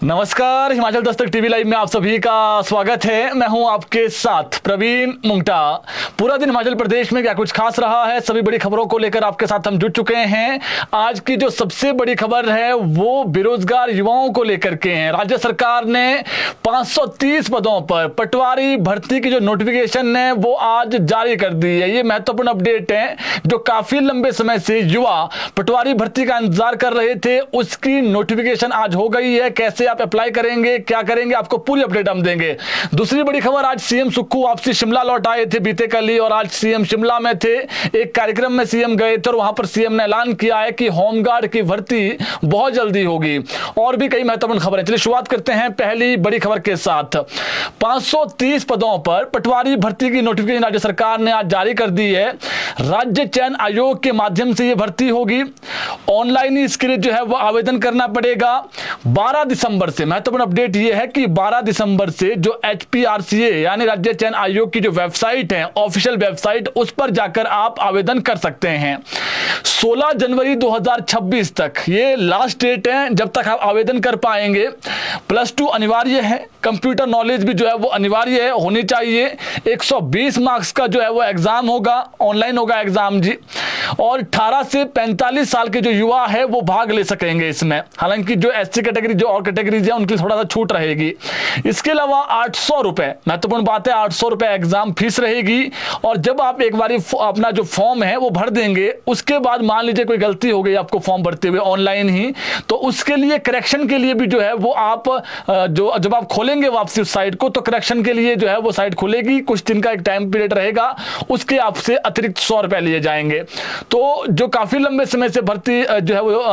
नमस्कार, Himachal Dastak TV live में आप सभी का स्वागत है। मैं हूं आपके साथ प्रवीण मुंगटा। पूरा दिन हिमाचल प्रदेश में क्या कुछ खास रहा है, सभी बड़ी खबरों को लेकर आपके साथ हम जुट चुके हैं। आज की जो सबसे बड़ी खबर है वो बेरोजगार युवाओं को लेकर के है। राज्य सरकार ने 530 पदों पर पटवारी भर्ती की जो नोटिफिकेशन है वो आज जारी कर दी है। ये महत्वपूर्ण अपडेट है। जो काफी लंबे समय से युवा पटवारी भर्ती का इंतजार कर रहे थे, उसकी नोटिफिकेशन आज हो गई है। कैसे आप अप्लाई करेंगे, क्या करेंगे, आपको पूरी अपडेट हम देंगे। दूसरी बड़ी खबर, आज सीएम सुक्खू वापसी शिमला लौट आए थे बीते कल ही, और आज सीएम शिमला में थे। एक कार्यक्रम में सीएम गए थे और वहां पर सीएम ने ऐलान किया है कि होमगार्ड की भर्ती बहुत जल्दी होगी। और भी कई महत्वपूर्ण खबरें। चलिए शुरुआत करते हैं पहली बड़ी खबर के साथ। 530 पदों पर पटवारी भर्ती की नोटिफिकेशन राज्य सरकार ने आज जारी कर दी है। राज्य चयन आयोग के माध्यम से यह भर्ती होगी। ऑनलाइन ही इसके लिए जो है वो आवेदन करना पड़ेगा। 12 दिसंबर से, महत्वपूर्ण अपडेट यह है कि 12 दिसंबर से जो HPRCA यानी राज्य चयन आयोग की जो वेबसाइट है, ऑफिशियल वेबसाइट, उस पर जाकर आप आवेदन कर सकते हैं। 16 जनवरी 2026 तक ये लास्ट डेट है जब तक आप आवेदन कर पाएंगे। +2 अनिवार्य है, कंप्यूटर नॉलेज भी जो है वो अनिवार्य है, होनी चाहिए। 120 मार्क्स का जो है वो एग्जाम होगा, ऑनलाइन होगा एग्जाम जी। और 18 से 45 साल के जो युवा है वो भाग ले सकेंगे इसमें। हालांकि जो SC कैटेगरी, जो और कैटेगरीज है, उनके लिए थोड़ा सा छूट रहेगी। इसके अलावा 800 रुपए, महत्वपूर्ण बात है, 800 रुपए एग्जाम फीस रहेगी। और जब आप एक बार अपना जो फॉर्म है वो भर देंगे, उसके बाद मान लीजिए कोई गलती हो गई आपको फॉर्म भरते हुए ऑनलाइन ही, तो उसके लिए करेक्शन के लिए भी जो है वो आप जो जब आप खोलेंगे वापसी उस साइट को, तो करेक्शन के लिए जो है वो साइट खुलेगी। कुछ दिन का एक टाइम पीरियड रहेगा, उसके आपसे अतिरिक्त 100 रुपए लिए जाएंगे। तो जो काफी लंबे समय से भर्ती जो है वो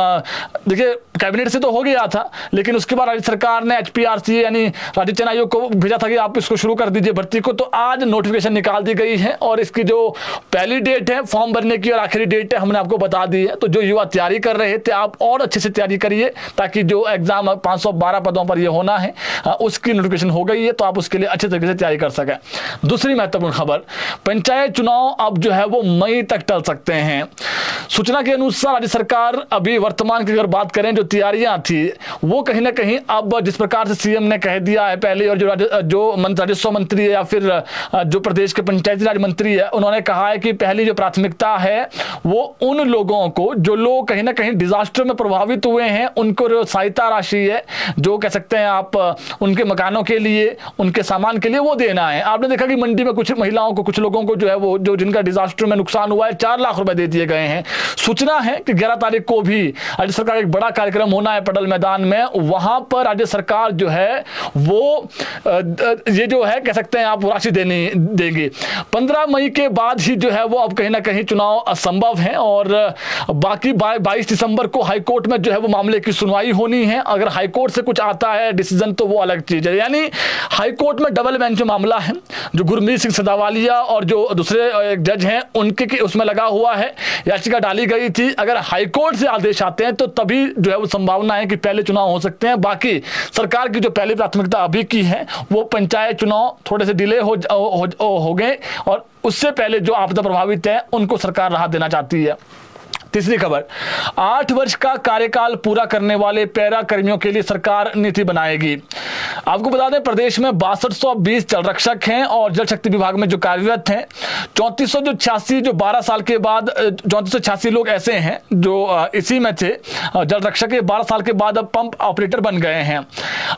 देखिए कैबिनेट से तो हो गया था, लेकिन उसके बाद राज्य सरकार ने HPRCA यानी राज्य चयन आयोग को भेजा था कि आप इसको शुरू कर दीजिए भर्ती को। तो आज नोटिफिकेशन निकाल दी गई है और इसकी जो पहली डेट है फॉर्म भरने की और आखिरी डेट है हमने आपको बता दी है। तो जो युवा तैयारी कर रहे थे, आप और अच्छे से तैयारी करिए, ताकि जो एग्जाम 512 पदों पर ये होना है उसकी नोटिफिकेशन हो गई है, तो आप उसके लिए अच्छे तरीके से तैयारी कर सकें। दूसरी महत्वपूर्ण खबर, पंचायत चुनाव अब जो है वो मई तक टल सकते हैं। सूचना के अनुसार राज्य सरकार अभी वर्तमान की अगर बात करें, जो तैयारियां थी वो कहीं ना कहीं अब जिस प्रकार से सीएम ने कह दिया है पहले, और जो राजस्व मंत्री है या फिर जो प्रदेश के पंचायती राज मंत्री है, उन्होंने कहा है कि पहली जो प्राथमिकता है वो उन लोगों को, जो लोग कहीं ना कहीं डिजास्टर में प्रभावित हुए हैं, उनको जो सहायता राशि है, जो कह सकते हैं आप उनके मकानों के लिए, उनके सामान के लिए, वो देना है। आपने देखा कि मंडी में कुछ महिलाओं को, कुछ लोगों को जो है वो, जो जिनका डिजास्टर में नुकसान हुआ है, 4 लाख रुपए दे दिए गए हैं। सूचना है कि 11 तारीख को भी राज्य सरकार एक बड़ा कार्यक्रम होना है पटल मैदान में। वहां पर राज्य सरकार जो है वो ये जो है कह सकते हैं आप राशि देंगे। 15 मई के बाद ही जो है वो अब कहीं ना कहीं चुनाव असंभव है, और बाकी 22 दिसंबर को हाईकोर्ट में जो है वो मामले की सुनवाई होनी है। अगर हाईकोर्ट से कुछ आता है डिसीजन तो वो अलग चीज है। यानी हाईकोर्ट में डबल बेंच मामला है, जो गुरमीत सिंह सदावालिया और जो दूसरे एक जज हैं उनके उसमें लगा हुआ है, याचिका डाली गई थी। अगर हाईकोर्ट से आदेश आते हैं तो तभी जो है वो संभावना है कि पहले चुनाव हो सकते हैं। बाकी सरकार की जो पहली प्राथमिकता अभी की है वो पंचायत चुनाव थोड़े से डिले हो गए, और उससे पहले जो आपदा प्रभावित है उनको सरकार राहत देना चाहती है। तीसरी खबर, 8 वर्ष का कार्यकाल पूरा करने वाले पैरा कर्मियों के लिए सरकार नीति बनाएगी। आपको बता दें, प्रदेश में 6220 जल रक्षक हैं और जल शक्ति विभाग में जो कार्यरत हैं 3486, जो 12 साल के बाद 3486 लोग ऐसे हैं जो इसी में थे जल रक्षक के, 12 साल के बाद अब पंप ऑपरेटर बन गए हैं।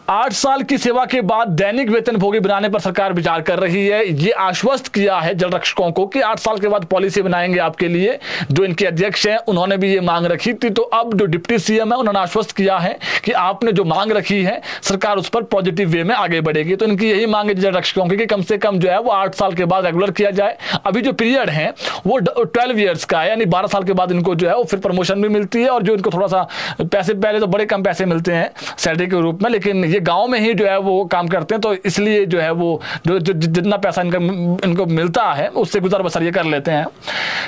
8 साल की सेवा के बाद दैनिक वेतन भोगी बनाने पर सरकार विचार कर रही है। ये आश्वस्त किया है जल रक्षकों को कि 8 साल के बाद पॉलिसी बनाएंगे आपके लिए। जो इनके अध्यक्ष हैं उन्होंने भी ये मांग रखी थी, तो अब जो डिप्टी सीएम है उन्होंने आश्वस्त किया है कि आपने जो मांग रखी है सरकार उस पर पॉजिटिव वे में आगे बढ़ेगी। तो इनकी यही मांग है जल रक्षकों की कि कम से कम जो है वो 8 साल के बाद रेगुलर किया जाए। अभी जो पीरियड है वो 12 ईयर्स का है, यानी 12 साल के बाद इनको जो है वो फिर प्रमोशन भी मिलती है, और जो इनको थोड़ा सा पैसे, पहले तो बड़े कम पैसे मिलते हैं सैलरी के रूप में, लेकिन ये गाँव में ही जो है वो काम करते हैं, तो इसलिए जो है वो जो जितना पैसा इनको मिलता है उससे गुजर बसर ये कर लेते हैं।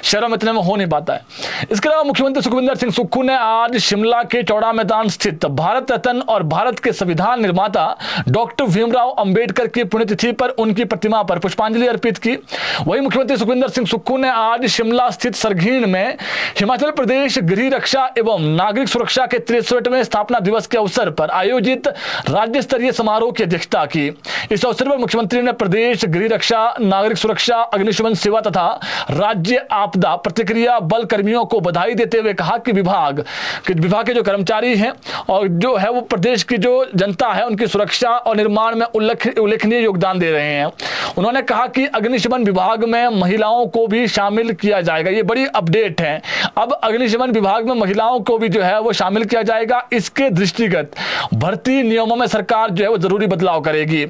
शहरों में इतने में हो नहीं पाता है। इसके अलावा मुख्यमंत्री सुखविंदर सिंह सुक्खू ने आज शिमला के चौड़ा मैदान स्थित भारत रत्न और भारत के संविधान निर्माता डॉक्टर भीमराव अंबेडकर की पुण्यतिथि पर उनकी प्रतिमा पर पुष्पांजलि अर्पित की। वहीं मुख्यमंत्री सुखविंदर सिंह सुक्खू ने आज शिमला स्थित सरघीण में हिमाचल प्रदेश गृह रक्षा एवं नागरिक सुरक्षा के 63वें स्थापना दिवस के अवसर पर आयोजित राज्य स्तरीय समारोह की अध्यक्षता की। इस अवसर पर मुख्यमंत्री ने प्रदेश गृह रक्षा, नागरिक सुरक्षा, अग्निशमन सेवा तथा राज्य आपदा प्रतिक्रिया बल कर्मियों को बधाई देते हुए कहा कि विभाग के जो कर्मचारी हैं और जो है वो प्रदेश की जो जनता है उनकी सुरक्षा और निर्माण में उल्लेखनीय योगदान दे रहे हैं। उन्होंने कहा कि अग्निशमन विभाग में महिलाओं को भी शामिल किया जाएगा। ये बड़ी अपडेट है, अब अग्निशमन विभाग में महिलाओं को भी जो है वो शामिल किया जाएगा। इसके दृष्टिगत भर्ती नियमों में सरकार जो है वो जरूरी बदलाव करेगी।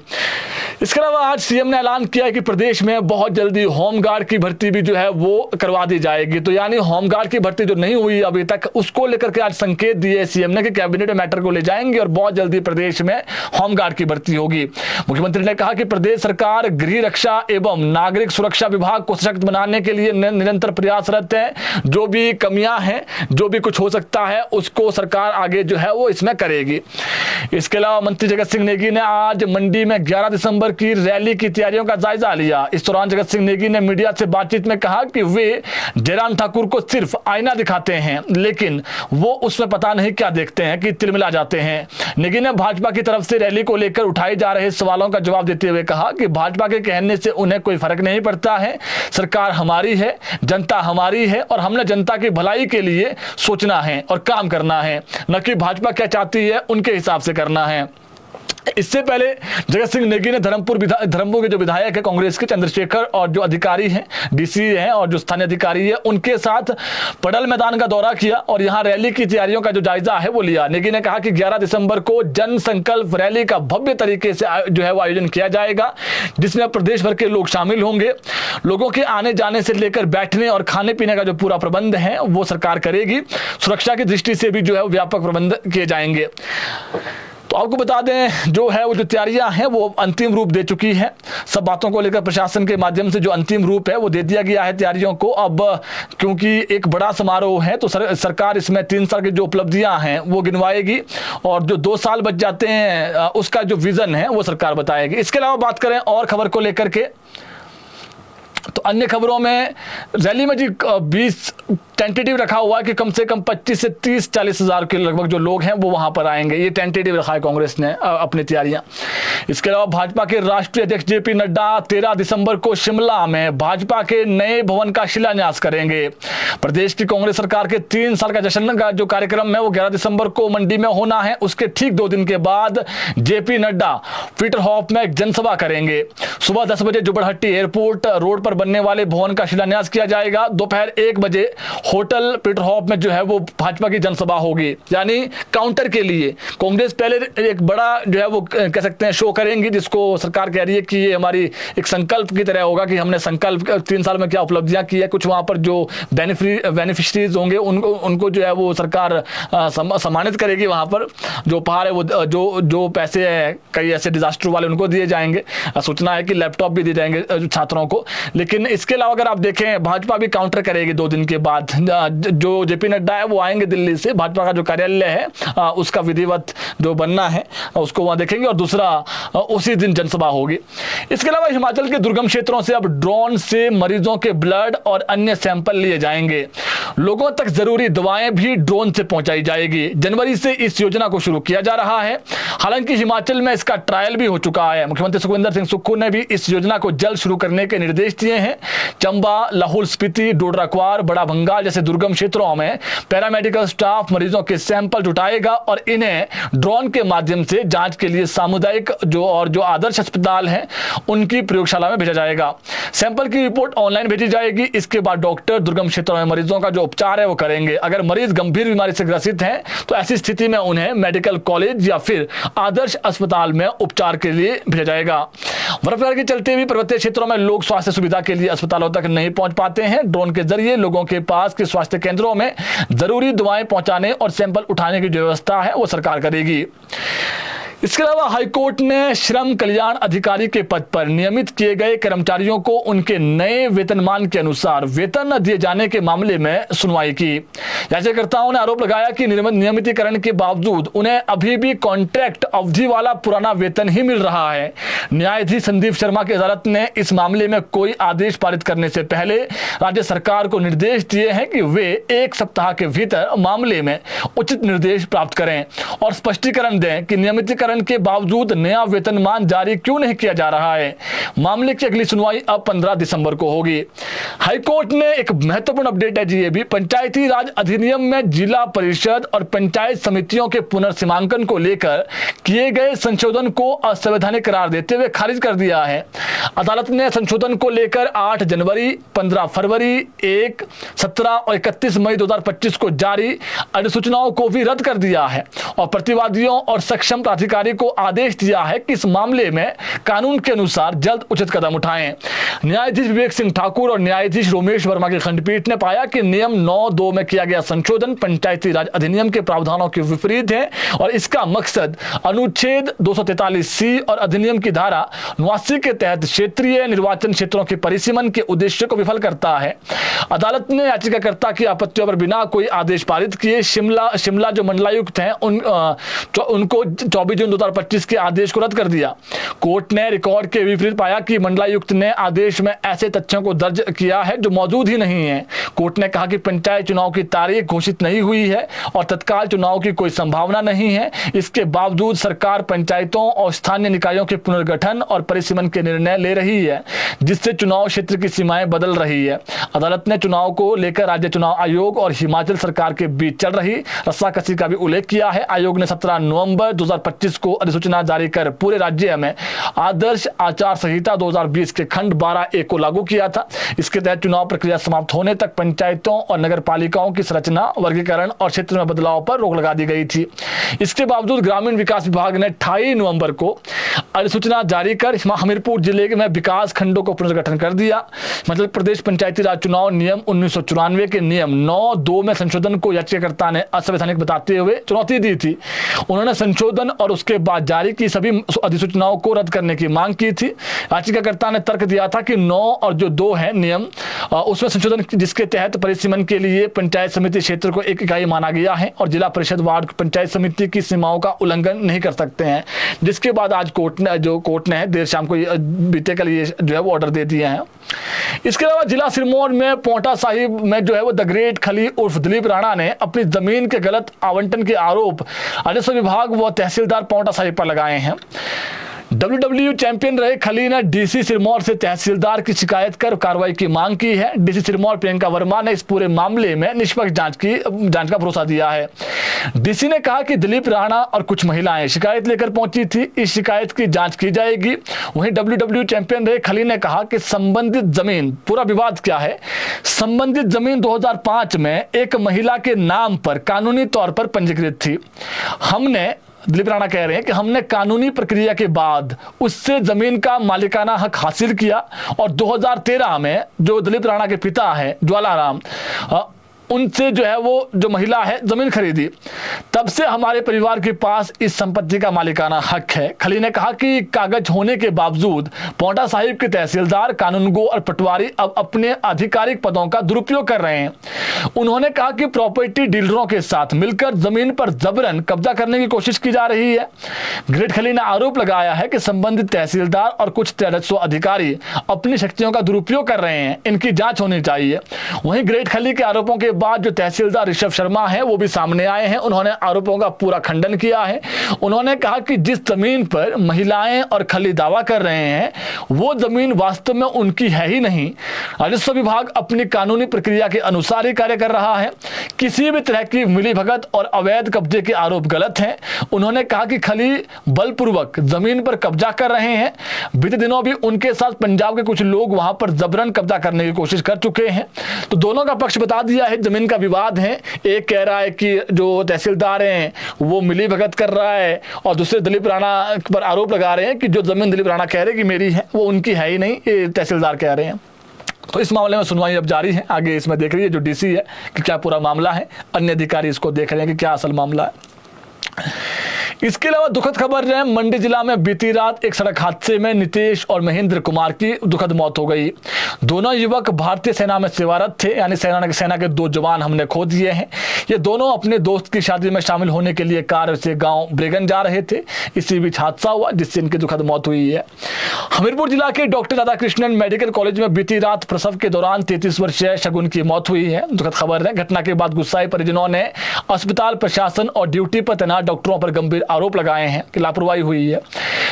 इसके अलावा आज सीएम ने ऐलान किया है कि प्रदेश में बहुत जल्दी होमगार्ड की भर्ती भी जो है वो करवा दी जाएगी। तो यानी होमगार्ड की भर्ती जो नहीं हुई अभी तक, उसको लेकर के आज संकेत दिए सीएम ने कि कैबिनेट मैटर को ले जाएंगे और बहुत जल्दी प्रदेश में होमगार्ड की भर्ती होगी। मुख्यमंत्री ने कहा कि प्रदेश सरकार गृह रक्षा एवं नागरिक सुरक्षा विभाग को सशक्त बनाने के लिए निरंतर प्रयासरत है। जो भी कमियां हैं, जो भी कुछ हो सकता है, उसको सरकार आगे जो है वो इसमें करेगी। इसके अलावा मंत्री जगत सिंह नेगी ने आज मंडी में 11 दिसंबर की रैली की तैयारियों का जायजा लिया। इस दौरान जगत सिंह नेगी ने मीडिया से बातचीत में कहा कि वे जयराम ठाकुर को सिर्फ आईना दिखाते हैं, लेकिन वो उसमें पता नहीं क्या देखते हैं कि तिलमिला जाते हैं। नेगी ने भाजपा की तरफ से रैली को लेकर उठाए जा रहे सवालों का जवाब देते हुए कहा कि भाजपा के कहने से उन्हें कोई फर्क नहीं पड़ता है। सरकार हमारी है, जनता हमारी है और हमने जनता की भलाई के लिए सोचना है और काम करना है, न कि भाजपा क्या चाहती है उनके हिसाब से करना है। इससे पहले जगत सिंह नेगी ने धर्मपुर के जो विधायक है कांग्रेस के चंद्रशेखर और जो अधिकारी हैं, डीसी हैं और जो स्थानीय अधिकारी है, उनके साथ पडल मैदान का दौरा किया और यहां रैली की तैयारियों का जो जायजा है वो लिया। नेगी ने कहा कि 11 दिसंबर को जन संकल्प रैली का भव्य तरीके से जो है वो आयोजन किया जाएगा, जिसमें प्रदेश भर के लोग शामिल होंगे। लोगों के आने जाने से लेकर बैठने और खाने पीने का जो पूरा प्रबंध है वो सरकार करेगी। सुरक्षा की दृष्टि से भी जो है व्यापक प्रबंध किए जाएंगे। तो आपको बता दें जो है वो जो तैयारियां हैं वो अंतिम रूप दे चुकी हैं। सब बातों को लेकर प्रशासन के माध्यम से जो अंतिम रूप है वो दे दिया गया है तैयारियों को। अब क्योंकि एक बड़ा समारोह है तो सरकार इसमें 3 साल की जो उपलब्धियां हैं वो गिनवाएगी और जो 2 साल बच जाते हैं उसका जो विजन है वो सरकार बताएगी। इसके अलावा बात करें और खबर को लेकर के, तो अन्य खबरों में रैली में जी 20 टेंटेटिव रखा हुआ है कि कम से कम 25 से 30-40 हजार के लगभग जो लोग हैं वो वहां पर आएंगे। ये टेंटेटिव रखा है कांग्रेस ने अपनी तैयारियां। इसके अलावा भाजपा के राष्ट्रीय अध्यक्ष जेपी नड्डा 13 दिसंबर को शिमला में भाजपा के नए भवन का शिलान्यास करेंगे। प्रदेश की कांग्रेस सरकार के 3 साल का जश्न का जो कार्यक्रम है वो 11 दिसंबर को मंडी में होना है। उसके ठीक 2 दिन के बाद जेपी नड्डा पीटरहॉफ में एक जनसभा करेंगे। सुबह 10 बजे जुबड़हट्टी एयरपोर्ट रोड पर बनने वाले भवन का शिलान्यास किया जाएगा। दोपहर 1 बजे होटल पीटरहॉफ में जो है वो भाजपा की जनसभा होगी। यानी काउंटर के लिए कांग्रेस पहले एक बड़ा जो है वो कह सकते हैं शो करेंगी, जिसको सरकार कह रही है कि ये हमारी एक संकल्प की तरह होगा कि हमने संकल्प 3 साल में क्या उपलब्धियां की है। कुछ वहां पर जो बेनिफिशरीज होंगे उनको जो है वो सरकार सम्मानित करेगी। वहां पर जो उपहार है वो जो पैसे है कई ऐसे डिजास्टर वाले उनको दिए जाएंगे। सूचना है कि लैपटॉप भी दिए जाएंगे छात्रों को। लेकिन इसके अलावा अगर आप देखें भाजपा भी काउंटर करेगी 2 दिन के बाद। जो जेपी नड्डा है वो आएंगे दिल्ली से, भाजपा का जो कार्यालय है उसका विधिवत जो बनना है उसको वहां देखेंगे और दूसरा उसी दिन जनसभा होगी। इसके अलावा हिमाचल के दुर्गम क्षेत्रों से अब ड्रोन से मरीजों के ब्लड और अन्य सैंपल लिए जाएंगे। लोगों तक जरूरी दवाएं भी ड्रोन से पहुंचाई जाएगी। जनवरी से इस योजना को शुरू किया जा रहा है। हालांकि हिमाचल में इसका ट्रायल भी हो चुका है। मुख्यमंत्री सुखविंदर सिंह सुक्खू ने भी इस योजना को जल्द शुरू करने के निर्देश दिए हैं। चंबा, लाहौल स्पीति, डोडरा क्वार, बड़ा भंगाल जैसे दुर्गम क्षेत्रों में पैरामेडिकल स्टाफ मरीजों के सैंपल जुटाएगा और इन्हें ड्रोन के माध्यम से जांच के लिए सामुदायिक जो आदर्श अस्पताल हैं उनकी प्रयोगशाला में भेजा जाएगा। सैंपल की रिपोर्ट ऑनलाइन भेजी जाएगी। इसके बाद डॉक्टर दुर्गम क्षेत्रों में मरीजों का जो उपचार है वो करेंगे। अगर मरीज गंभीर बीमारी से ग्रसित हैं तो ऐसी स्थिति में उन्हें मेडिकल कॉलेज या फिर आदर्श अस्पताल में उपचार के लिए भेजा जाएगा। बर्फबारी के चलते भी पर्वतीय क्षेत्रों में लोग स्वास्थ्य सुविधा के लिए अस्पतालों तक नहीं पहुंच पाते हैं। ड्रोन के जरिए लोगों के पास के स्वास्थ्य केंद्रों में जरूरी दवाएं पहुंचाने और सैंपल उठाने की जो व्यवस्था है वो सरकार करेगी। इसके अलावा हाईकोर्ट ने श्रम कल्याण अधिकारी के पद पर नियमित किए गए कर्मचारियों को उनके नए वेतनमान के अनुसार वेतन न दिए जाने के मामले में सुनवाई की। याचिकाकर्ताओं ने आरोप लगाया कि नियमितीकरण के बावजूद उन्हें अभी भी कॉन्ट्रैक्ट अवधि वाला पुराना वेतन ही मिल रहा है। न्यायाधीश संदीप शर्मा की अदालत ने इस मामले में कोई आदेश पारित करने से पहले राज्य सरकार को निर्देश दिए हैं कि वे 1 सप्ताह के भीतर मामले में उचित निर्देश प्राप्त करें और स्पष्टीकरण दें कि नियमितीकरण वर्गीकरण के बावजूद नया वेतनमान जारी क्यों नहीं किया जा रहा है? मामले की अगली सुनवाई अब 15 दिसंबर को होगी। हाईकोर्ट ने एक महत्वपूर्ण अपडेट है जी, ये भी पंचायती राज अधिनियम में जिला परिषद और पंचायत समितियों के पुनर्सीमांकन को लेकर किए गए संशोधन को असंवैधानिक करार देते हुए खारिज कर दिया है। अदालत ने संशोधन को लेकर 8 जनवरी, 15 फरवरी, 1, 17 और 31 मई 2025 को जारी अधिसूचनाओं को भी रद्द कर दिया है और प्रतिवादियों और सक्षम प्राधिकारी को आदेश दिया है कि इस मामले में कानून के अनुसार जल्द उचित कदम उठाएं। न्यायाधीश विवेक सिंह ठाकुर और न्यायाधीश रोमेश वर्मा की खंडपीठ ने पाया कि नियम 9(2) में किया गया संशोधन पंचायती राज अधिनियम के प्रावधानों के विपरीत है और इसका मकसद अनुच्छेद 243C और अधिनियम की धारा 89 के तहत क्षेत्रीय निर्वाचन क्षेत्रों के परिसीमन के उद्देश्य को विफल करता है। अदालत ने याचिकाकर्ता की आपत्तियों पर बिना कोई आदेश पारित किए शिमला जो मंडलायुक्त हैं उनको 24 जून 2025 के आदेश को रद्द कर दिया। कोर्ट ने रिकॉर्ड के विपरीत पाया कि मंडलायुक्त ने आदेश में ऐसे तथ्यों को दर्ज किया है जो मौजूद ही नहीं है। कोर्ट ने कहा कि पंचायत चुनाव की तारीख घोषित नहीं हुई है और तत्काल चुनाव की कोई संभावना नहीं है। इसके बावजूद सरकार पंचायतों और स्थानीय निकायों के पुनर्गठन और परिसीमन के निर्णय ले रही है, जिससे चुनाव क्षेत्र की सीमाएं बदल रही है। अदालत ने चुनाव को लेकर राज्य चुनाव आयोग और हिमाचल सरकार के बीच चल रही रस्साकसी का भी उल्लेख किया है। आयोग ने 17 नवंबर 2025 को अधिसूचना जारी कर पूरे राज्य में आदर्श आचार संहिता 2020 के खंड 12(a) को लागू किया था। इसके तहत चुनाव प्रक्रिया समाप्त होने तक पंचायतों और नगर पालिकाओं की संरचना, वर्गीकरण और क्षेत्र में बदलाव पर रोक लगा दी गई थी। इसके बावजूद ग्रामीण विकास विभाग ने 28 नवंबर को अधिसूचना जारी कर हमीरपुर जिले में विकास खंडों को पुनर्गठन कर दिया। मध्य प्रदेश पंचायती राज चुनाव नियम 1994 के नियम 9(2) में संशोधन को याचिकाकर्ता ने असंवैधानिक बताते हुए चुनौती दी थी। उन्होंने संशोधन और उसके बाद जारी की सभी अधिसूचनाओं को रद्द करने की मांग की थी। याचिकाकर्ता ने तर्क दिया था कि 9 और जो 2 है नियम उसमें संशोधन जिसके तहत परिसीमन के लिए पंचायत समिति क्षेत्र को एक इकाई माना गया है और जिला परिषद वार्ड पंचायत समिति की सीमाओं का उल्लंघन नहीं कर सकते हैं। जिसके बाद आज कोर्ट ने देर शाम को बीते कल ये जो है वो ऑर्डर दे दिए हैं। इसके अलावा जिला सिरमौर में पोंटा साहिब में जो है वो द ग्रेट खली उर्फ दिलीप राणा ने अपनी जमीन के गलत आवंटन के आरोप राजस्व विभाग व तहसीलदार पोंटा साहिब पर लगाए हैं। WWE चैंपियन रहे खली ने डीसी सिरमौर से तहसीलदार की शिकायत कर कार्रवाई की मांग की है। डीसी सिरमौर प्रियंका वर्मा ने इस पूरे मामले में निष्पक्ष जांच का भरोसा दिया है। डीसी ने कहा कि दिलीप राणा और कुछ महिलाएं शिकायत लेकर पहुंची थी, इस शिकायत की जांच की जाएगी। वहीं WWE चैंपियन रहे खली ने कहा कि संबंधित जमीन, पूरा विवाद क्या है, संबंधित जमीन 2005 में एक महिला के नाम पर कानूनी तौर पर पंजीकृत थी। दिलीप राणा कह रहे हैं कि हमने कानूनी प्रक्रिया के बाद उससे जमीन का मालिकाना हक हासिल किया और 2013 में जो दिलीप राणा के पिता है ज्वालाराम, उनसे जो है वो जो महिला है जमीन खरीदी। तब से हमारे परिवार के पास इस संपत्ति का मालिकाना हक है। खली ने कहा कि कागज होने के बावजूद पोंटा साहिब के तहसीलदार, कानूनगो और पटवारी अब अपने आधिकारिक पदों का दुरुपयोग कर रहे हैं। उन्होंने कहा कि प्रॉपर्टी डीलरों के साथ मिलकर जमीन पर जबरन कब्जा करने की कोशिश की जा रही है। ग्रेट खली ने आरोप लगाया है कि संबंधित तहसीलदार और कुछ राजस्व अधिकारी अपनी शक्तियों का दुरुपयोग कर रहे हैं, इनकी जांच होनी चाहिए। वहीं ग्रेट खली के आरोपों के बाद जो तहसीलदार ऋषभ शर्मा है वो भी सामने आए हैं। उन्होंने आरोपों का पूरा खंडन किया है। उन्होंने कहा कि जिस जमीन पर महिलाएं और खली दावा कर रहे हैं वो जमीन वास्तव में उनकी है ही नहीं। राजस्व विभाग अपनी कानूनी प्रक्रिया के अनुसार ही कार्य कर रहा है। किसी भी तरह की मिलीभगत और अवैध कब्जे के आरोप गलत हैं। उन्होंने कहा कि खली बलपूर्वक जमीन पर कब्जा कर रहे हैं। बीते दिनों भी उनके साथ पंजाब के कुछ लोग वहां पर जबरन कब्जा करने की कोशिश कर चुके हैं। तो दोनों का पक्ष बता दिया है। जमीन का विवाद है, एक कह रहा है कि जो तहसीलदार हैं वो मिली भगत कर रहा है और दूसरे दिलीप राणा पर आरोप लगा रहे हैं कि जो जमीन दिलीप राणा कह रहे हैं कि मेरी है वो उनकी है ही नहीं, ये तहसीलदार कह रहे हैं। तो इस मामले में सुनवाई अब जारी है। आगे इसमें देख रही है जो डीसी है कि क्या पूरा मामला है, अन्य अधिकारी इसको देख रहे हैं कि क्या असल मामला है। इसके अलावा दुखद खबर है, मंडी जिला में बीती रात एक सड़क हादसे में नितेश और महेंद्र कुमार की दुखद मौत हो गई। दोनों युवक भारतीय सेना में सेवारत थे, यानी सेना के 2 जवान हमने खो दिए हैं। ये दोनों अपने दोस्त की शादी में शामिल होने के लिए कार से गांव ब्रेगन जा रहे थे। इसी बीच हादसा हुआ जिससे इनकी दुखद मौत हुई है। हमीरपुर जिला के डॉक्टर राधाकृष्णन मेडिकल कॉलेज में बीती रात प्रसव के दौरान 33 वर्षीय शगुन की मौत हुई है। दुखद खबर है। घटना के बाद गुस्साए परिजनों ने अस्पताल प्रशासन और ड्यूटी पर तैनात डॉक्टरों पर गंभीर आरोप लगाए हैं कि लापरवाही हुई है।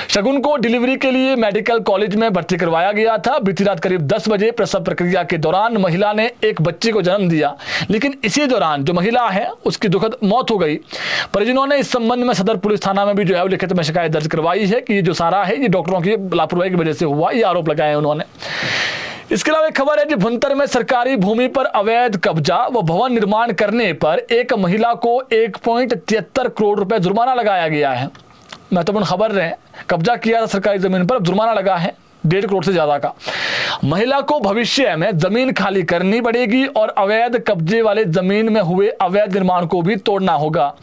शगुन को डिलीवरी के लिए मेडिकल कॉलेज में भर्ती करवाया गया था। बीती रात करीब 10 बजे प्रसव प्रक्रिया के दौरान महिला ने एक बच्चे को जन्म दिया, लेकिन इसी दौरान जो महिला है उसकी दुखद मौत हो गई। परिजनों ने इस संबंध में सदर पुलिस थाना में भी जो है लिखित में शिकायत दर्ज करवाई है कि ये जो सारा है ये डॉक्टरों की लापरवाही की वजह से हुआ, ये आरोप लगाए हैं उन्होंने। इसके अलावा एक खबर है कि भुंतर में सरकारी भूमि पर अवैध कब्जा व भवन निर्माण करने पर एक महिला को 1.73 करोड़ रुपए जुर्माना लगाया गया है। महत्वपूर्ण खबर है, कब्जा किया था सरकारी जमीन पर, अब जुर्माना लगा है 1.5 करोड़ से ज्यादा का। महिला को भविष्य में जमीन खाली करनी पड़ेगी और अवैध कब्जे वाले जमीन में हुए अवैध निर्माण को भी तोड़ना होगा।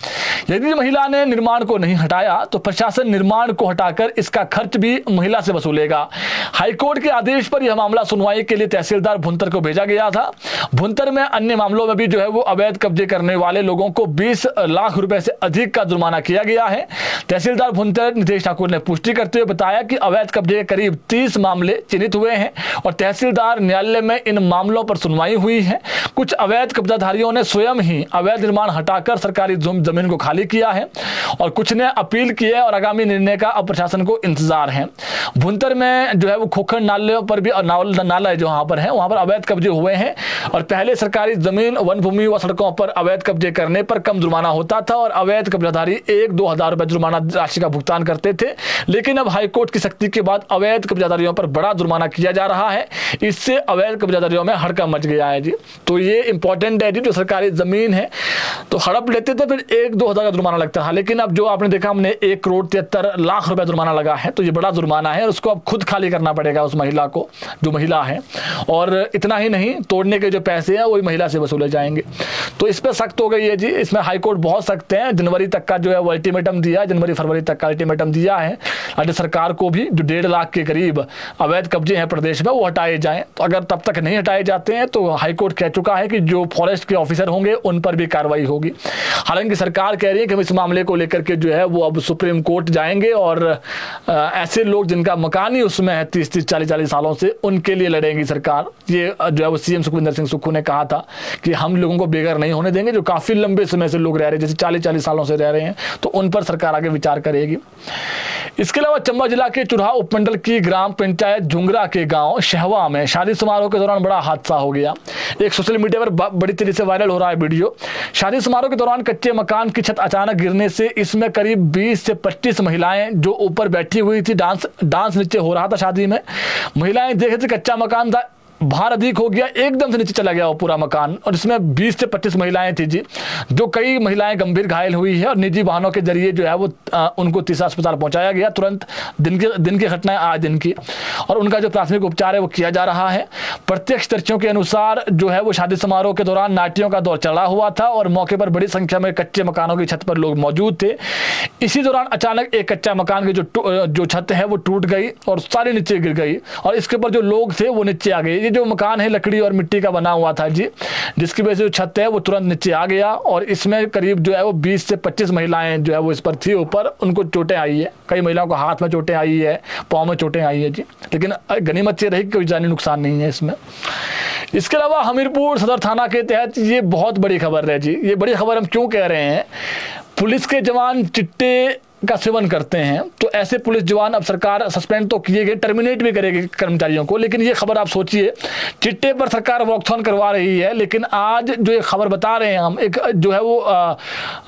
यदि महिला ने निर्माण को नहीं हटाया तो प्रशासन निर्माण को हटाकर इसका खर्च भी महिला से वसूलेगा। हाईकोर्ट के आदेश पर यह मामला सुनवाई के लिए तहसीलदार भुंतर को भेजा गया था। भुंतर में अन्य मामलों में भी जो है वो अवैध कब्जे करने वाले लोगों को 20 लाख रुपए से अधिक का जुर्माना किया गया है। तहसीलदार भुंतर नितेश ठाकुर ने पुष्टि करते हुए बताया कि अवैध कब्जे के करीब 30 मामले चिन्हित हुए हैं और तहसीलदार न्यायालय में इन मामलों पर सुनवाई हुई है। कुछ अवैध कब्जाधारियों ने स्वयं ही अवैध निर्माण हटाकर सरकारी जमीन को खाली किया है और कुछ ने अपील की है और आगामी निर्णय का अब प्रशासन को इंतजार है। भुंतर में जो है वो खोखर नाले पर भी नाला है जो वहां पर अवैध कब्जे हुए हैं और पहले सरकारी जमीन, वन भूमि व सड़कों पर अवैध कब्जे करने पर कम जुर्माना होता था और अवैध कब्जाधारी 1-2 हजार रुपए जुर्माना राशि का भुगतान करते थे, लेकिन अब हाईकोर्ट की सख्ती के बाद अवैध कब्जाधारियों पर बड़ा जुर्माना किया जा रहा है। इससे अवैध कब्जाधारियों में हड़कंप मच गया है जी। तो ये इंपॉर्टेंट है जी, जो सरकारी जमीन है तो हड़प लेते थे फिर 1-2 हजार का जुर्माना लगता था, लेकिन अब जो आपने देखा हमने 1.73 करोड़ रुपए जुर्माना लगा है, तो ये बड़ा जुर्माना है और उसको अब खुद खाली करना पड़ेगा उस महिला को, जो महिला है। और इतना ही नहीं, तोड़ने के जो पैसे हैं वही महिला से वसूले जाएंगे। तो इस पर सख्त हो गई है जी। इसमें हाईकोर्ट बहुत सख्त है। जनवरी तक का जो है वो अल्टीमेटम दिया, जनवरी-फरवरी तक का अल्टीमेटम दिया है राज्य सरकार को भी, जो 1.5 लाख के करीब अवैध कब्जे हैं प्रदेश में वो हटाए जाएं। तो अगर तब तक नहीं हटाए जाते हैं तो हाईकोर्ट कह चुका है कि जो फॉरेस्ट के ऑफिसर होंगे उन पर भी कार्रवाई होगी। हालांकि सरकार कह रही है कि हम इस मामले को लेकर के जो है वो अब सुप्रीम कोर्ट जाएंगे और ऐसे लोग जिनका मकान ही उसमें है 30-30, 40-40 सालों से, उनके लिए लड़ेगी सरकार। ये जो है वो सीएम सुखविंदर सिंह सुक्खू ने कहा था कि हम लोगों को बेघर नहीं होने देंगे, जो काफी लंबे समय से लोग रह रहे हैं, जैसे 40-40 सालों से रह रहे हैं, तो उन पर सरकार आगे विचार करेगी। इसके अलावा चंबा जिला के चुरहा उपमंडल की ग्राम पंचायत झुंगरा के गांव शहवा में शादी समारोह के दौरान बड़ा हादसा हो गया। एक सोशल मीडिया पर बड़ी तेजी से वायरल हो रहा है वीडियो। शादी समारोह के दौरान कच्चे मकान की छत अचानक गिरने से इसमें करीब 20 से 25 महिलाएं जो ऊपर बैठी हुई थी, डांस नीचे हो रहा था शादी में, महिलाएं देख रही थी कच्चा मकान था, भार अधिक हो गया, एकदम से नीचे चला गया वो पूरा मकान और इसमें 20 से 25 महिलाएं थी जी, जो कई महिलाएं गंभीर घायल हुई है और निजी वाहनों के जरिए जो है वो उनको तीसरा अस्पताल पहुंचाया गया तुरंत। दिन की घटना है आज दिन की, और उनका जो प्राथमिक उपचार है वो किया जा रहा है। प्रत्यक्षदर्शियों के अनुसार जो है वो शादी समारोह के दौरान नाटियों का दौर चला हुआ था और मौके पर बड़ी संख्या में कच्चे मकानों की छत पर लोग मौजूद थे। इसी दौरान अचानक एक कच्चा मकान की जो छत है वो टूट गई और सारी नीचे गिर गई और इसके ऊपर जो लोग थे वो नीचे आ गए। ये जो मकान है लकड़ी और मिट्टी का बना हुआ था जी, जिसकी वजह से जो छत है वो तुरंत नीचे आ गया और इसमें करीब जो है वो 20 से 25 महिलाएं जो है वो इस पर थी ऊपर, उनको चोटें आई है। कई महिलाओं को हाथ में चोटें आई है, पाँव में चोटें आई है जी, लेकिन गनीमत ये रही कोई जानी नुकसान नहीं है इसमें। इसके अलावा हमीरपुर सदर थाना के तहत ये बहुत बड़ी खबर है जी। ये बड़ी खबर हम क्यों कह रहे हैं, पुलिस के जवान चिट्टे का सेवन करते हैं तो ऐसे पुलिस जवान अब सरकार सस्पेंड तो किए गए, टर्मिनेट भी करेगी कर्मचारियों को, लेकिन ये खबर आप सोचिए, चिट्टे पर सरकार वॉकथॉन करवा रही है, लेकिन आज जो ये खबर बता रहे हैं हम, एक जो है वो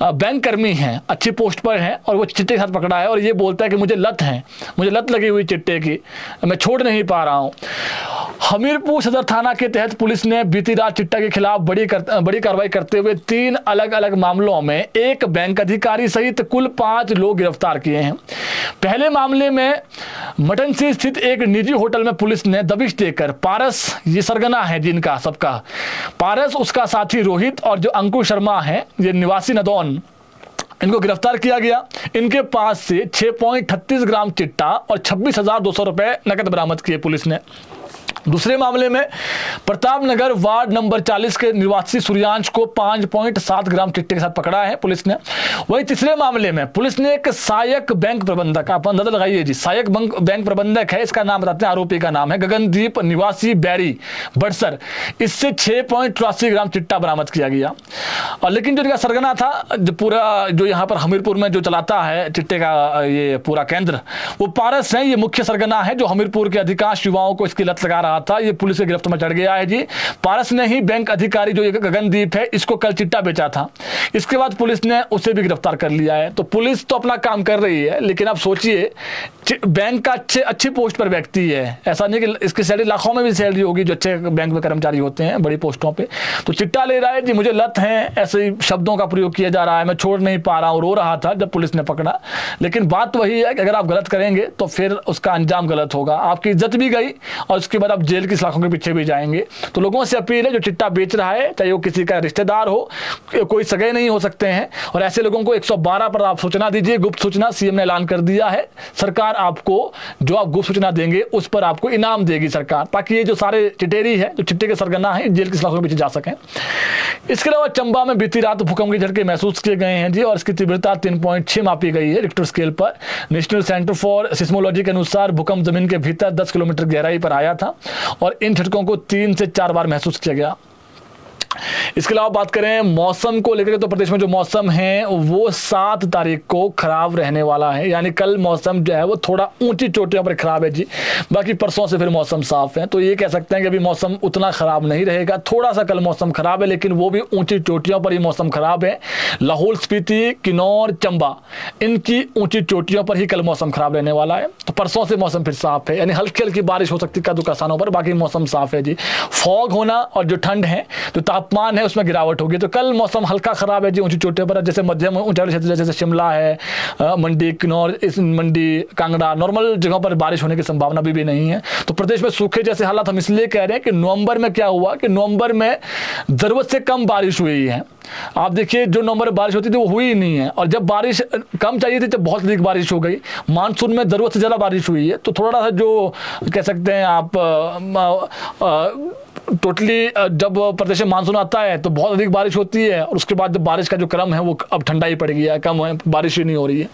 बैंक कर्मी हैं, अच्छी पोस्ट पर हैं और वो चिट्टे के साथ पकड़ा है और ये बोलता है कि मुझे लत लगी हुई चिट्टे की, मैं छोड़ नहीं पा रहा हूँ। हमीरपुर सदर थाना के तहत पुलिस ने बीती रात चिट्टा के खिलाफ बड़ी कार्रवाई करते हुए 3 अलग अलग मामलों में एक बैंक अधिकारी सहित कुल 5 लोग गिरफ्तार किए हैं। पहले मामले में मटनसी स्थित एक निजी होटल में पुलिस ने दबिश देकर पारस, ये सरगना है जिनका सबका, पारस, उसका साथी रोहित और जो अंकुश शर्मा है ये निवासी नदौन, इनको गिरफ्तार किया गया। इनके पास से 6.38 ग्राम चिट्टा और 26,200 रुपए नकद बरामद किए पुलिस ने। दूसरे मामले में प्रताप नगर वार्ड नंबर 40 के निवासी सूर्यांश को 5.7 ग्राम चिट्टे के साथ पकड़ा है पुलिस ने। वहीं तीसरे मामले में पुलिस ने एक सहायक बैंक प्रबंधक, आप अंदाजा लगाइए जी, सहायक बैंक प्रबंधक है, इसका नाम बताते हैं, आरोपी का नाम है गगनदीप निवासी बैरी बड़सर, इससे 6.83 ग्राम चिट्टा बरामद किया गया। और लेकिन जो इनका सरगना था, जो पूरा जो यहाँ पर हमीरपुर में जो चलाता है चिट्टे का ये पूरा केंद्र, वो पारस है, ये मुख्य सरगना है जो हमीरपुर के अधिकांश युवाओं को इसकी लत लगा रहा था। ये पुलिस के गिरफ्त में चढ़ गया है जी। पारस ने ही बैंक अधिकारी जो गगनदीप है इसको कल चिट्टा बेचा था। इसके बाद पुलिस ने उसे भी गिरफ्तार कर लिया है। तो पुलिस तो अपना काम कर रही है, लेकिन आप सोचिए बैंक का अच्छी पोस्ट पर व्यक्ति है, ऐसा नहीं कि इसकी सैलरी लाखों में भी सैलरी होगी जो अच्छे बैंक में कर्मचारी होते हैं बड़ी पोस्टों पे, तो चिट्टा ले रहा है जी, मुझे लत है, ऐसे शब्दों का प्रयोग किया जा रहा है, मैं छोड़ नहीं पा रहा हूँ, रो रहा था जब पुलिस ने पकड़ा। लेकिन बात वही है कि अगर आप गलत करेंगे तो फिर उसका अंजाम गलत होगा, आपकी इज्जत भी गई और उसके बाद आप जेल की सलाखों के पीछे भी जाएंगे। तो लोगों से अपील है, जो चिट्टा बेच रहा है चाहे वो किसी का रिश्तेदार हो, कोई सगे नहीं हो सकते हैं, और ऐसे लोगों को 112 पर आप सूचना दीजिए, गुप्त सूचना। सीएम ने ऐलान कर दिया है, सरकार आपको जो आप गुप्त सूचना देंगे उस पर आपको इनाम देगी सरकार, ताकि ये जो सारे चिटेरी है, जो चिट्टे के सरगना है, जेल की सलाखों के पीछे जा सकें। इसके अलावा चंबा में बीती रात भूकंप के झटके महसूस किए गए हैं जी, और इसकी तीव्रता 3.6 मापी गई है रिक्टर स्केल पर। नेशनल सेंटर फॉर सिस्मोलॉजी के अनुसार भूकंप जमीन के भीतर 10 किलोमीटर गहराई पर आया था और इन झटकों को 3 से 4 बार महसूस किया गया। इसके अलावा बात करें मौसम को लेकर, तो प्रदेश में जो मौसम है वो 7 तारीख को खराब रहने वाला है, यानी कल मौसम जो है वो थोड़ा ऊंची चोटियों पर खराब है जी, बाकी परसों से फिर मौसम साफ है। तो ये कह सकते हैं कि अभी मौसम उतना खराब नहीं रहेगा, थोड़ा सा कल मौसम खराब है, लेकिन वो भी ऊंची चोटियों पर ही मौसम खराब है। लाहौल स्पीति, किन्नौर, चंबा, इनकी ऊंची चोटियों पर ही कल मौसम खराब रहने वाला है। तो परसों से मौसम फिर साफ है, यानी हल्की हल्की बारिश हो सकती है कदू स्थानों पर, बाकी मौसम साफ है जी। फॉग होना और जो ठंड है, जो तापमान है उसमें गिरावट होगी। तो कल मौसम हल्का खराब है जी ऊंची चोटियों पर, जैसे मध्यम ऊंचाई क्षेत्र जैसे शिमला है, मंडी, किन्नौर, इस मंडी, कांगड़ा, नॉर्मल जगहों पर बारिश होने की संभावना भी नहीं है। तो प्रदेश में सूखे जैसे हालात हम इसलिए कह रहे हैं कि नवंबर में क्या हुआ कि नवंबर में जरूरत से कम बारिश हुई है। आप देखिए जो नवंबर में बारिश होती थी वो हुई ही नहीं है, और जब बारिश कम चाहिए थी तब बहुत अधिक बारिश हो गई। मानसून में जरूरत से ज़्यादा बारिश हुई है, तो थोड़ा सा जो कह सकते हैं आप टोटली जब प्रदेश में मानसून आता है तो बहुत अधिक बारिश होती है, और उसके बाद जब बारिश का जो क्रम है वो अब ठंडा ही पड़ गया है, कम है, बारिश ही नहीं हो रही है।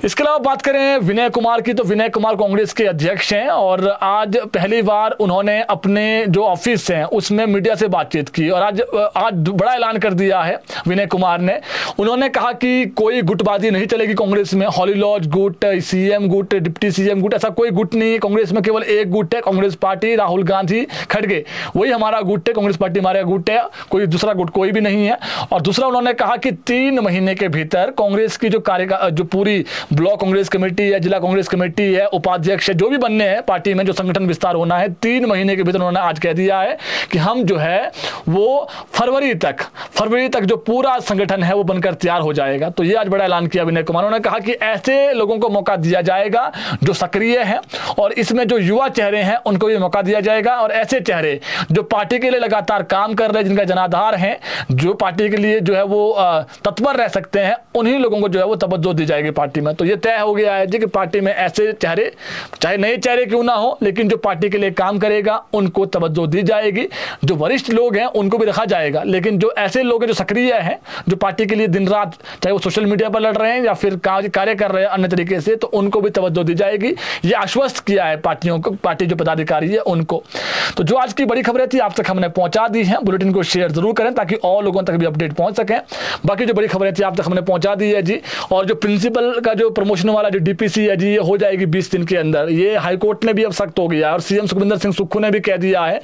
इसके अलावा बात करें विनय कुमार की, तो विनय कुमार कांग्रेस के अध्यक्ष हैं, और आज पहली बार उन्होंने अपने जो ऑफिस हैं उसमें मीडिया से बातचीत की, और आज बड़ा ऐलान कर दिया है विनय कुमार ने। उन्होंने कहा कि कोई गुटबाजी नहीं चलेगी कांग्रेस में, हॉली लॉज गुट, सीएम गुट, डिप्टी सीएम गुट, ऐसा कोई गुट नहीं है कांग्रेस में। केवल एक गुट है, कांग्रेस पार्टी, राहुल गांधी खड़गे, वही हमारा गुट है, कांग्रेस पार्टी हमारा गुट है, कोई दूसरा गुट कोई भी नहीं है। और दूसरा उन्होंने कहा कि 3 महीने के भीतर कांग्रेस की जो पूरी ब्लॉक कांग्रेस कमेटी है, जिला कांग्रेस कमेटी है, उपाध्यक्ष है, जो भी बनने हैं पार्टी में, जो संगठन विस्तार होना है, 3 महीने के भीतर उन्होंने आज कह दिया है कि हम जो है वो फरवरी तक जो पूरा संगठन है वो बनकर तैयार हो जाएगा। तो ये आज बड़ा ऐलान किया विनय कुमार। उन्होंने कहा कि ऐसे लोगों को मौका दिया जाएगा जो सक्रिय हैं, और इसमें जो युवा चेहरे हैं उनको भी मौका दिया जाएगा, और ऐसे चेहरे जो पार्टी के लिए लगातार काम कर रहे हैं, जिनका जनाधार है, जो पार्टी के लिए जो है वो तत्पर रह सकते हैं, उन्हीं लोगों को जो है वो तवज्जो दी जाएगी पार्टी में। तो ये तय हो गया है जी कि पार्टी में ऐसे चेहरे, चाहे नए चेहरे क्यों ना हो, लेकिन जो पार्टी के लिए काम करेगा उनको तवज्जो दी जाएगी। जो वरिष्ठ लोग हैं उनको भी रखा जाएगा, लेकिन जो ऐसे लोग हैं जो सक्रिय हैं, जो पार्टी के लिए दिन रात चाहे वो सोशल मीडिया पर लड़ रहे हैं या फिर कार्य कर रहे हैं अन्य तरीके से, तो उनको भी तवज्जो दी जाएगी। ये आश्वस्त किया है पार्टियों को, पार्टी जो पदाधिकारी है उनको। तो जो आज की बड़ी खबरें थी आप तक हमने पहुंचा दी हैं। बुलेटिन को शेयर जरूर करें ताकि और लोगों तक भी अपडेट पहुंच सके। बाकी जो बड़ी खबरें थी आप तक हमने पहुंचा दी है जी। और जो प्रिंसिपल का जो प्रमोशन वाला जो डीपीसी है जी, ये हो जाएगी 20 दिन के अंदर। ये हाईकोर्ट ने भी अब सख्त हो गया है, और सीएम सुखविंदर सिंह सुक्खू ने भी कह दिया है,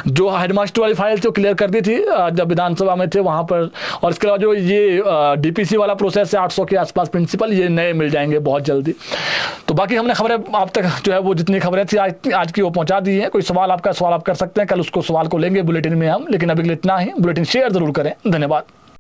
जो हेडमास्टर वाली फाइल थी वो क्लियर कर दी थी जब विधानसभा में थे वहां पर। और इसके अलावा जो ये डीपीसी वाला प्रोसेस है 800 के आसपास प्रिंसिपल, ये नए मिल जाएंगे बहुत जल्दी। तो बाकी हमने खबरें आप तक जो है वो जितनी खबरें थी आज की वो पहुंचा दी है। कोई सवाल आप कर सकते हैं, कल उसको सवाल को लेंगे बुलेटिन में हम, लेकिन अभी के लिए इतना ही। बुलेटिन शेयर जरूर करें। धन्यवाद।